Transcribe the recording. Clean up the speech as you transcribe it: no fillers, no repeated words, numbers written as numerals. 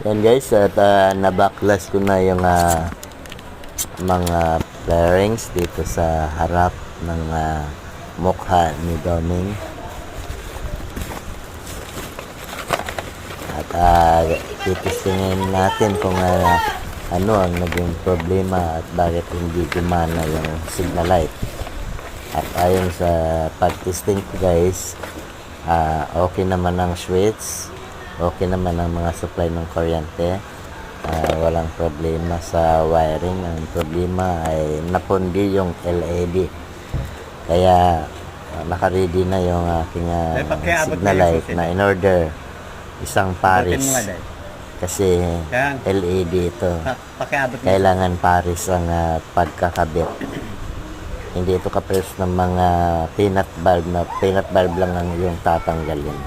Yan guys, at nabaklas ko na yung mga flarings dito sa harap ng mukha ni Doming. At titistingin natin kung ano ang naging problema at bakit hindi gumana yung signal light. At ayon sa pag-testing ko guys, okay naman ang switch, okay naman ang mga supply ng kuryente, walang problema sa wiring. Ang problema ay napundi yung LED, kaya naka-ready na yung aking signal light na in order isang paris kasi LED ito, kailangan paris ang pagkakabit. Hindi ito kapres ng mga peanut bulb na peanut bulb lang ang yung tatanggalin.